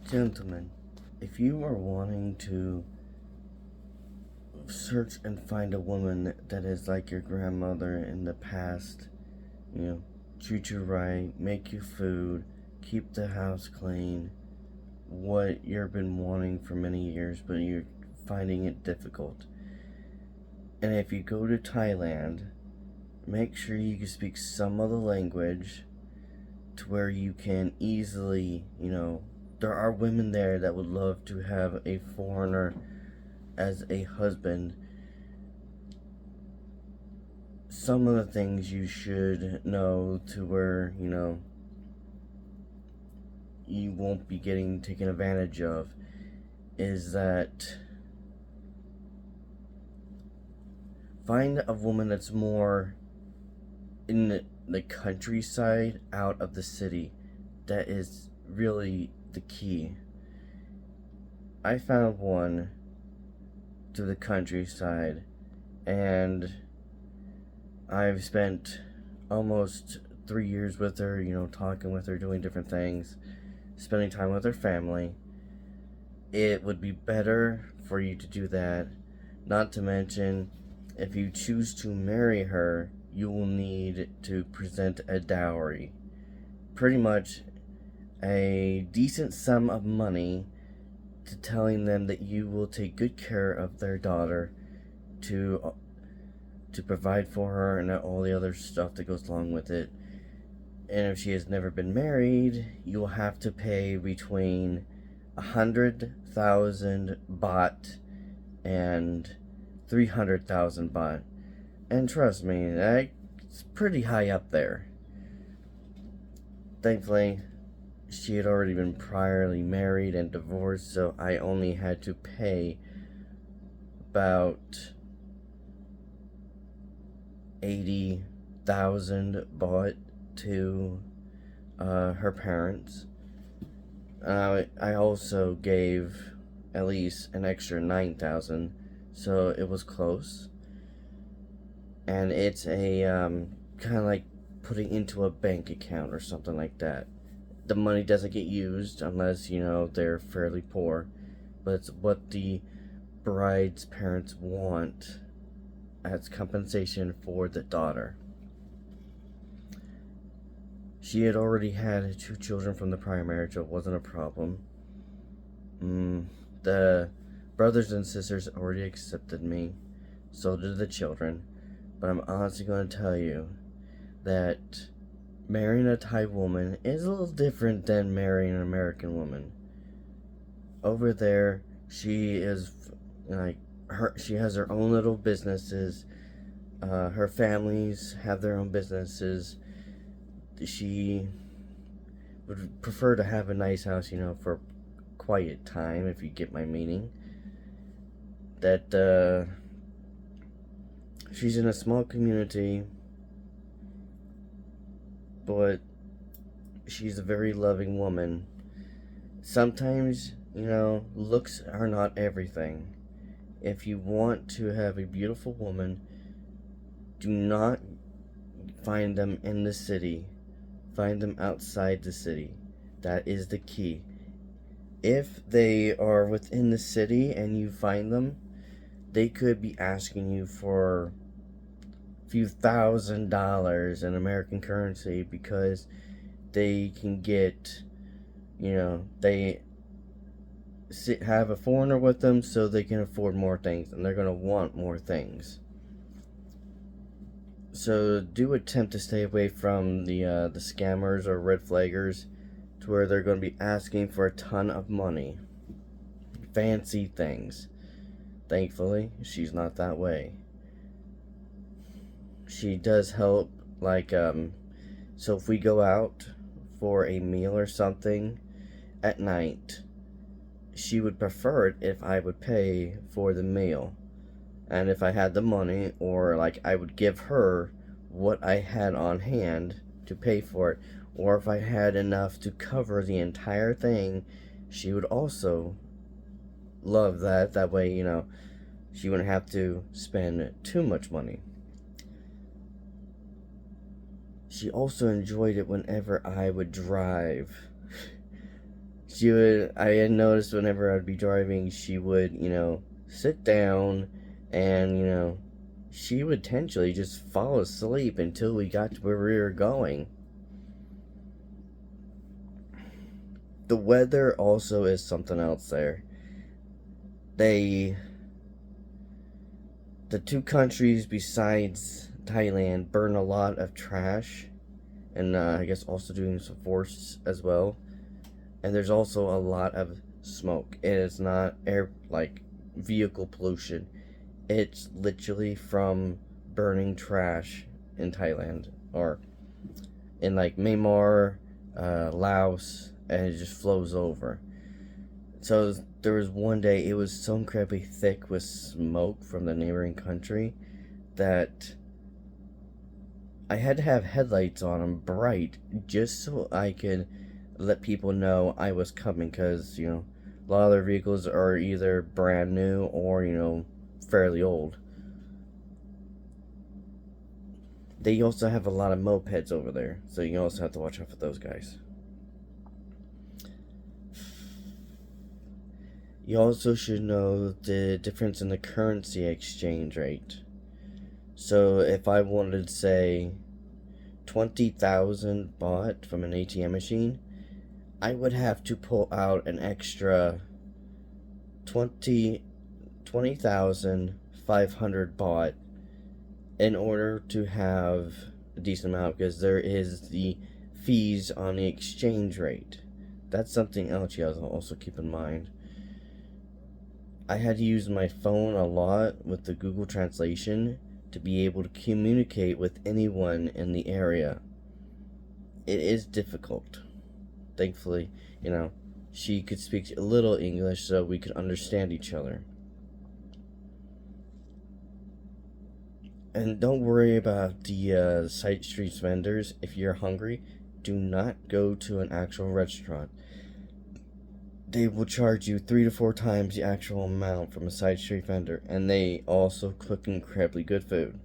Gentlemen, if you are wanting to search and find a woman that is like your grandmother in the past, treat you right, make you food, keep the house clean, what you've been wanting for many years, but you're finding it difficult. And if you go to Thailand, make sure you can speak some of the language to where you can easily, there are women there that would love to have a foreigner as a husband. Some of the things you should know to where, you won't be getting taken advantage of is that find a woman that's more in the countryside out of the city. That is really the key. I found one to the countryside, and I've spent almost 3 years with her, talking with her, doing different things, spending time with her family. It would be better for you to do that. Not to mention, if you choose to marry her, you will need to present a dowry. Pretty much a decent sum of money to telling them that you will take good care of their daughter, to provide for her and all the other stuff that goes along with it. And if she has never been married, you will have to pay between 100,000 baht and 300,000 baht. And trust me, that's pretty high up there. Thankfully, she had already been priorly married and divorced, so I only had to pay about 80,000 baht to her parents. I also gave at least an extra 9,000, so it was close. And it's a kind of like putting into a bank account or something like that. The money doesn't get used unless, they're fairly poor, but it's what the bride's parents want as compensation for the daughter. She had already had 2 children from the prior marriage, so it wasn't a problem. The brothers and sisters already accepted me, so did the children. But I'm honestly going to tell you that marrying a Thai woman is a little different than marrying an American woman. Over there, she is she has her own little businesses. Her families have their own businesses. She would prefer to have a nice house, for quiet time, if you get my meaning. That she's in a small community, but she's a very loving woman. Sometimes, looks are not everything. If you want to have a beautiful woman, do not find them in the city. Find them outside the city. That is the key. If they are within the city and you find them, they could be asking you for a few $1,000s in American currency because they can get, they have a foreigner with them, so they can afford more things, and they're going to want more things. So do attempt to stay away from the scammers or red flaggers, to where they're going to be asking for a ton of money, fancy things. Thankfully, she's not that way. She does help, so if we go out for a meal or something at night, she would prefer it if I would pay for the meal. And if I had the money, or I would give her what I had on hand to pay for it, or if I had enough to cover the entire thing, she would also love that. That way, she wouldn't have to spend too much money. She also enjoyed it whenever I would drive. I had noticed whenever I'd be driving, she would, sit down and, she would potentially just fall asleep until we got to where we were going. The weather also is something else there. The two countries besides Thailand burn a lot of trash, and I guess also doing some forests as well. And there's also a lot of smoke. And it's not air like vehicle pollution. It's literally from burning trash in Thailand or in like Myanmar, Laos, and it just flows over. So there was one day it was so incredibly thick with smoke from the neighboring country that I had to have headlights on them bright just so I could let people know I was coming, because a lot of their vehicles are either brand new or fairly old. They also have a lot of mopeds over there, so you also have to watch out for those guys. You also should know the difference in the currency exchange rate. So if I wanted to say 20,000 baht from an ATM machine, I would have to pull out an extra 20,500 baht in order to have a decent amount, because there is the fees on the exchange rate. That's something else you have to also keep in mind. I had to use my phone a lot with the Google Translation to be able to communicate with anyone in the area. It is difficult. Thankfully, she could speak a little English so we could understand each other. And don't worry about the side streets vendors. If you're hungry, do not go to an actual restaurant. They will charge you 3 to 4 times the actual amount from a side street vendor, and they also cook incredibly good food.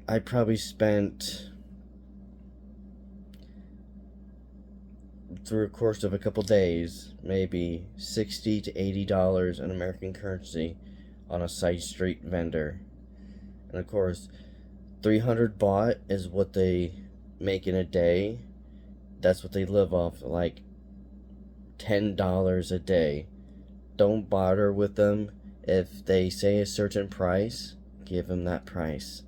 I probably spent, through a course of a couple days, maybe $60 to $80 in American currency on a side street vendor. And of course, 300 baht is what they make in a day. That's what they live off, like $10 a day. Don't bother with them. If they say a certain price, give them that price.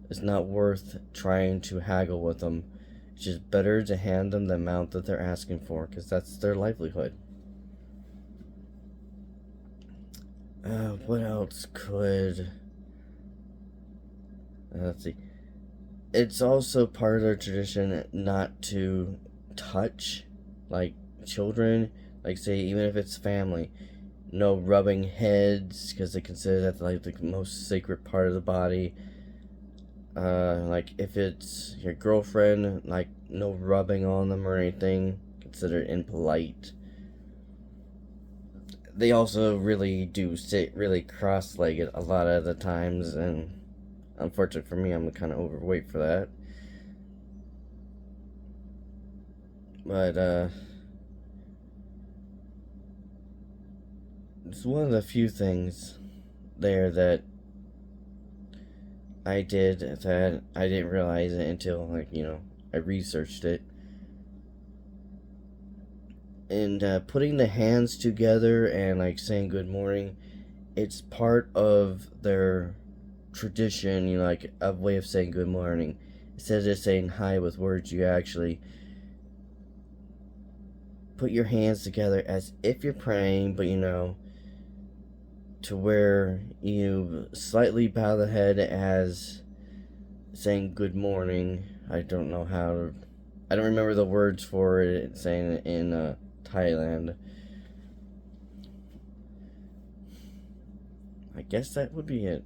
It's not worth trying to haggle with them. It's just better to hand them the amount that they're asking for, because that's their livelihood. What else could... let's see. It's also part of their tradition not to touch, like, children. Like, say, even if it's family. No rubbing heads, because they consider that, like, the most sacred part of the body. Like, if it's your girlfriend, like, no rubbing on them or anything. Considered impolite. They also really do sit really cross-legged a lot of the times, and unfortunately for me, I'm kind of overweight for that. But, it's one of the few things there that I did that I didn't realize it until, like, I researched it. And putting the hands together and, like, saying good morning, it's part of their tradition, like a way of saying good morning. Instead of just saying hi with words, you actually put your hands together as if you're praying, but to where you slightly bow the head as saying good morning. I don't remember the words for it, saying it in Thailand. I guess that would be it.